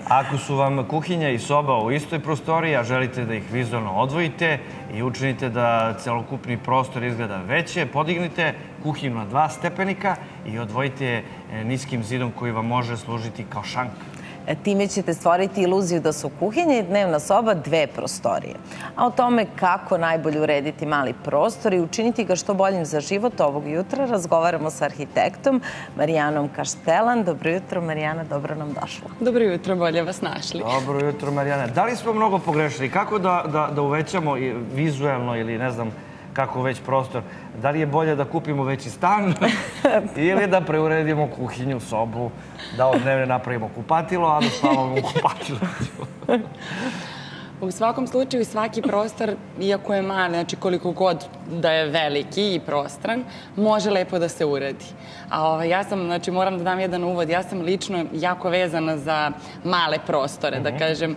Ako su vam kuhinja i soba u istoj prostoriji, a želite da ih vizualno odvojite i učinite da celokupni prostor izgleda veće, podignite kuhinju na 2 stepenika i odvojite je niskim zidom koji vam može služiti kao šank. Time ćete stvoriti iluziju da su kuhinja i dnevna soba 2 prostorije. A o tome kako najbolje urediti mali prostor i učiniti ga što boljim za život ovog jutra razgovaramo sa arhitektom Marijanom Kaštelan. Dobro jutro, Marijana, dobro nam došla. Dobro jutro, bolje vas našli. Dobro jutro, Marijana. Da li smo mnogo pogrešili? Kako da uvećamo vizualno ili ne znam kako već prostor? Da li je bolje da kupimo veći stan ili da preuredimo kuhinju, sobu, da od dnevne napravimo kupatilo, a da spavamo u kupatilu? U svakom slučaju svaki prostor, iako je mali, znači koliko god da je veliki i prostran, može lepo da se uredi. A ja sam, znači moram da dam jedan uvod, ja sam lično jako vezana za male prostore, da kažem,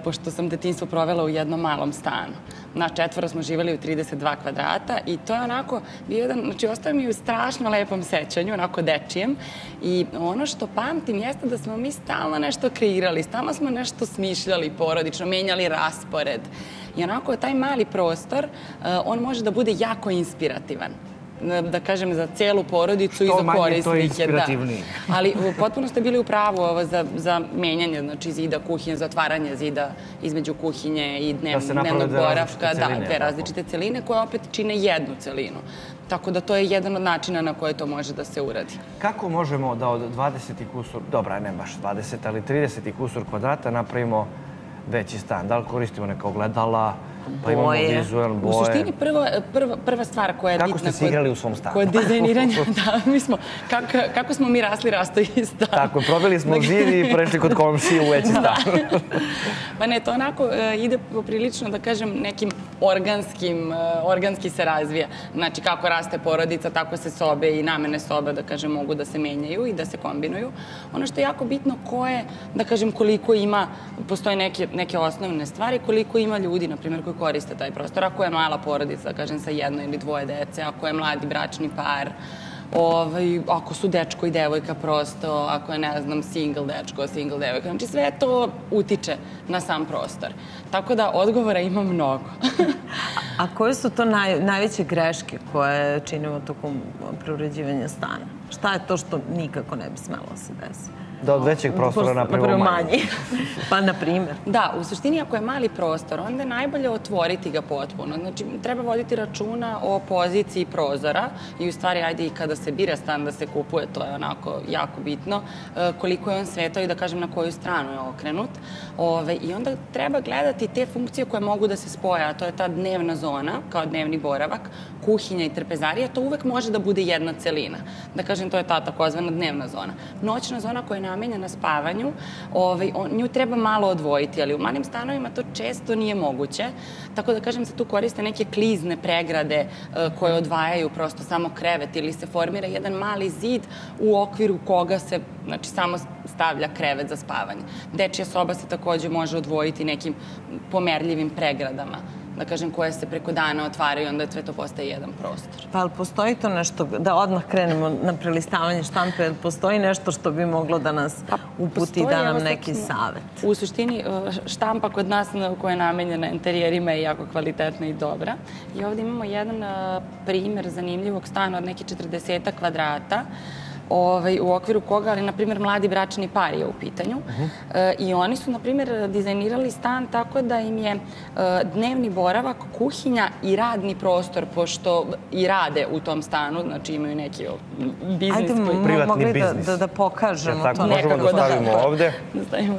pošto sam detinjstvo provela u jednom malom stanu. Na 4 smo živjeli u 32 kvadrata i to je onako bio jedan, znači ostao mi u strašno lepom sećanju, onako dečijem. I ono što pamtim jeste da smo mi stalno nešto kreirali, stalno smo nešto smišljali porodično, menjali raspored. I onako taj mali prostor, on može da bude jako inspirativan. Da kažem, za celu porodicu i za korisnike. Što manje, to je inspirativniji. Ali potpuno ste bili u pravu za menjanje, znači zida kuhinje, za otvaranje zida između kuhinje i dnevnog boravka. Da, 2 različite celine koje opet čine jednu celinu. Tako da to je jedan od načina na koje to može da se uradi. Kako možemo da od 20 i kusur, dobra, ne baš 20, ali 30 i kusur kvadrata napravimo veći stan? Da li koristimo neka ogledala, pa imamo vizualne boje? U suštini prva stvar koja je bitna... Kako ste se igrali u svom stanu? Kod dizajniranja, da, mi smo... Kako smo mi rasli, rastao i stan. Tako, probili smo zid i prešli kod komšije u veći stan. Pa ne, to onako ide poprilično, da kažem, nekim organski se razvija. Znači, kako raste porodica, tako se sobe i namene sobe, da kažem, mogu da se menjaju i da se kombinuju. Ono što je jako bitno, ko je, da kažem, koliko ima, postoje neke osnovne stvari, koliko ima ljudi, na primjer, koji koriste taj prostor. Ako je mala porodica, da kažem, sa 1 ili 2 dece, ako je mladi bračni par, ako su dečko i devojka prosto, ako je, ne znam, single dečko, single devojka. Znači, sve to utiče na sam prostor. Tako da odgovora ima mnogo. A koje su to najveće greške koje činimo tokom preuređivanja stana? Šta je to što nikako ne bi smelo se desiti? Da od većeg prostora napravimo manji. Pa, na primjer. Da, u suštini ako je mali prostor, onda je najbolje otvoriti ga potpuno. Znači, treba voditi računa o poziciji prozora i u stvari, ajde i kada se bira stan da se kupuje, to je onako jako bitno, koliko je on svetao i da kažem na koju stranu je okrenut. I onda treba gledati te funkcije koje mogu da se spoje, a to je ta dnevna zona, kao dnevni boravak, kuhinja i trpezarija, to uvek može da bude jedna celina. Da kažem, to je ta takozvana dnevna zona. Noćna zona koja je namenjena spavanju, nju treba malo odvojiti, ali u malim stanovima to često nije moguće. Tako da, kažem, se tu koriste neke klizne pregrade koje odvajaju prosto samo krevet ili se formira jedan mali zid u okviru koga se, znači, samo stavlja krevet za spavanje. Dečija soba se takođe može odvojiti nekim pomerljivim pregradama, da kažem, koje se preko dana otvaraju, onda sve to postaje jedan prostor. Pa, ali postoji to nešto, da odmah krenemo na prelistavanje štampe, postoji nešto što bi moglo da nas uputi i da nam neki savet? U suštini, štampa kod nas koja je namenjena interijerima je jako kvalitetna i dobra. I ovdje imamo jedan primer zanimljivog stana od neki 40 kvadrata, u okviru koga, ali, na primjer, mladi bračni par je u pitanju. I oni su, na primjer, dizajnirali stan tako da im je dnevni boravak, kuhinja i radni prostor, pošto i rade u tom stanu, znači imaju neki biznis. Ajde, mogli da pokažemo to. Možemo da stavimo ovde. Da stavimo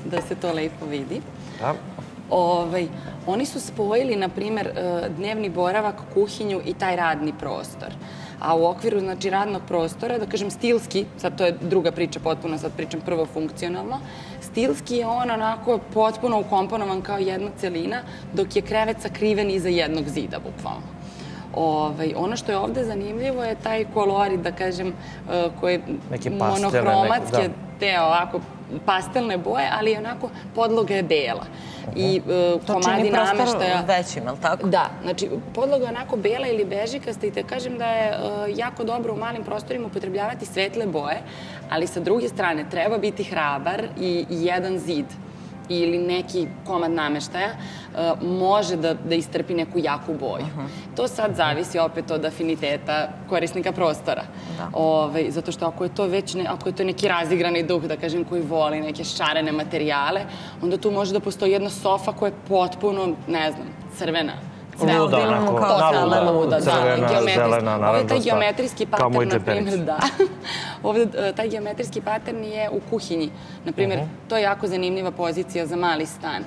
da se to lepo vidi. Oni su spojili, na primjer, dnevni boravak, kuhinju i taj radni prostor. A u okviru, znači, radnog prostora, da kažem stilski, sad to je druga priča potpuno, sad pričam prvo funkcionalno, stilski je on onako potpuno ukomponovan kao jedna celina, dok je krevet sakriven iza jednog zida, bukvalno. Ono što je ovde zanimljivo je taj kolorit, da kažem, koji je monohromatske, te ovako pastelne boje, ali onako podloga je bela. I To komadi čini prostor nameštaja... većim, je li tako? Da, znači podloga je onako bela ili bežikasta i te kažem da je jako dobro u malim prostorima upotrebljavati svetle boje, ali sa druge strane treba biti hrabar i jedan zid ili neki komad nameštaja može da istrpi neku jaku boju. To sad zavisi opet od afiniteta korisnika prostora. Zato što ako je to neki razigrani duh, da kažem, koji voli neke šarene materijale, onda tu može da postoji jedna sofa koja je potpuno, ne znam, crvena. Luda, onako, naluda, crvena, zelena, naravno. Ovdje taj geometrijski pattern, na primjer, da. Ovdje taj geometrijski pattern je u kuhinji. Na primjer, to je jako zanimljiva pozicija za mali stan.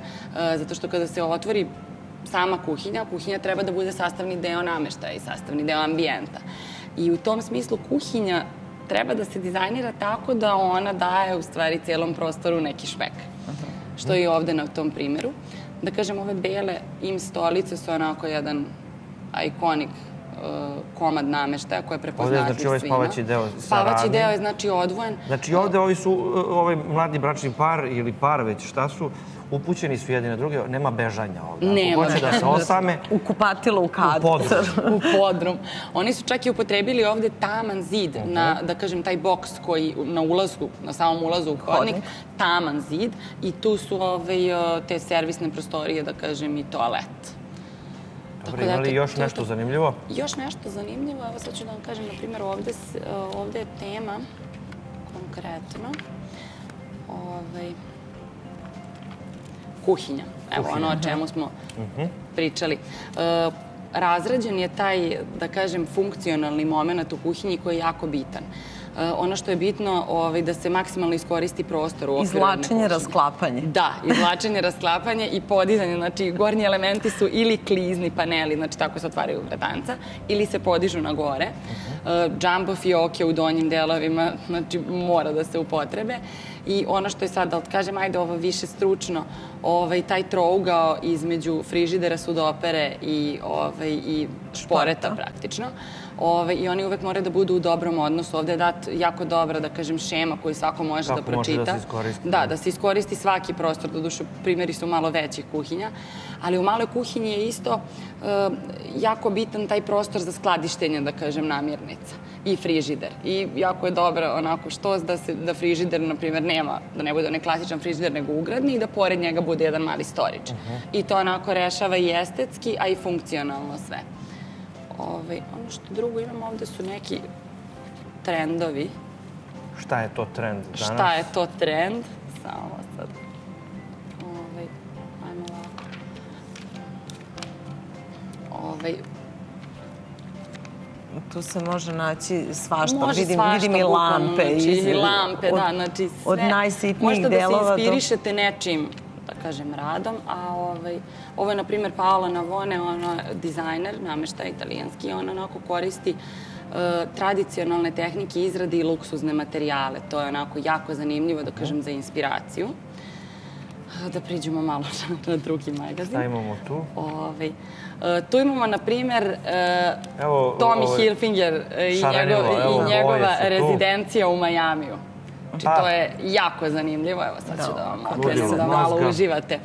Zato što kada se otvori sama kuhinja, kuhinja treba da bude sastavni deo nameštaja i sastavni deo ambijenta. I u tom smislu kuhinja treba da se dizajnira tako da ona daje u stvari cijelom prostoru neki špek. Što je i ovdje na tom primjeru. Da kažem, ove bele im stolice su onako jedan ikonik komad nameštaja koji je prepoznatljiv svima. Ovdje je znači ovaj spavaći deo sa rame. Spavaći deo je znači odvojen. Znači ovdje ovi su, ovaj mladi bračni par ili par već šta su, upućeni su jedni na druge, nema bežanja ovdje. Nema. Ako hoće da se osame... U kupatilo, u kadru. U podrum. Oni su čak i upotrebili ovdje taman zid, da kažem, taj boks koji na ulazu, na samom ulazu u hodnik, taman zid i tu su te servisne prostorije, da kažem, i toalet. Dobro, ima li još nešto zanimljivo? Još nešto zanimljivo, evo sad ću da vam kažem, na primjer, ovdje je tema, konkretno, kuhinja. Evo, ono o čemu smo pričali. Razrađen je taj, da kažem, funkcionalni moment u kuhinji koji je jako bitan. Ono što je bitno da se maksimalno iskoristi prostor u okviru jedne kuhinje. Izvlačenje, rasklapanje. Da, izvlačenje, rasklapanje i podizanje. Znači, gornji elementi su ili klizni paneli, znači tako se otvaraju vratanca, ili se podižu na gore. Džambo fioke u donjim delovima, znači mora da se upotrebe. I ono što je sad, da kažem, ajde ovo više stručno, taj trougao između frižidera, sudopere i šporeta praktično. I oni uvek moraju da budu u dobrom odnosu. Ovdje je dat jako dobra, da kažem, šema koju svako može da pročita. Kako može da se iskoristi. Da, da se iskoristi svaki prostor. Doduše, primjeri su malo većih kuhinja. Ali u maloj kuhinji je isto jako bitan taj prostor za skladištenje, da kažem, namirnica. I frižider. I jako je dobro onako što da frižider, na primjer, nema, da ne bude onaj klasičan frižider, nego ugradni i da pored njega bude jedan mali storič. I to onako rešava i estetski, a i funkcionalno sve. Ono što drugo imamo ovdje su neki trendovi. Šta je to trend danas? Šta je to trend? Samo sad. Ajmo ovako. Tu se može naći svašta. Može svašta, vidim i lampe. I lampe, da, znači sve. Od najsitnijih delova do... Možete da se inspirišete nečim, da kažem, radom, a ovo je, na primjer, Paola Navone, ona je dizajner, nameštaj italijanski, ona onako koristi tradicionalne tehnike izrade i luksuzne materijale. To je onako jako zanimljivo, da kažem, za inspiraciju. Da priđemo malo na drugi magazin. Šta imamo tu? Tu imamo, na primjer, Tommy Hilfiger i njegova rezidencija u Majamiju. Znači, to je jako zanimljivo. Evo, sad ću da vam okrenem da malo uživate.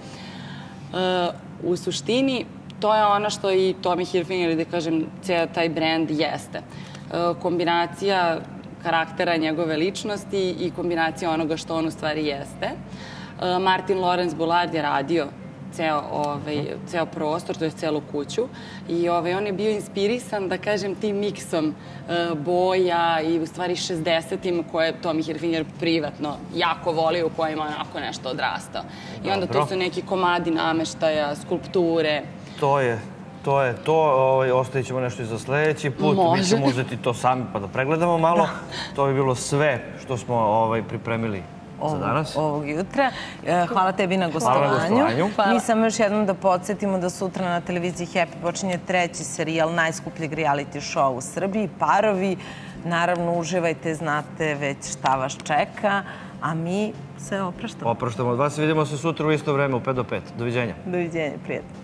U suštini, to je ono što i Tommy Hilfiger, da kažem, cijel taj brand jeste. Kombinacija karaktera njegove ličnosti i kombinacija onoga što on u stvari jeste. Martin Lawrence Bullard je radio ceo prostor, to je celu kuću. I on je bio inspirisan, da kažem, tim miksom boja i u stvari 60-im koje Tommy Hilfiger privatno jako volio, u kojima je onako nešto odrastao. I onda tu su neki komadi nameštaja, skulpture. To je to. Ostavit ćemo nešto i za sljedeći put. Mi ćemo uzeti to sami pa da pregledamo malo. To bi bilo sve što smo pripremili za danas. Ovog jutra. Hvala tebi na gostovanju. Mi samo još jednom da podsjetimo da sutra na televiziji Happy počinje 3. serijal najskupljeg reality show u Srbiji, Parovi. Naravno, uživajte, znate već šta vas čeka, a mi se opraštamo. Opraštamo od vas i vidimo se sutra u isto vreme u 5 do 5. Doviđenja. Doviđenja, prijatno.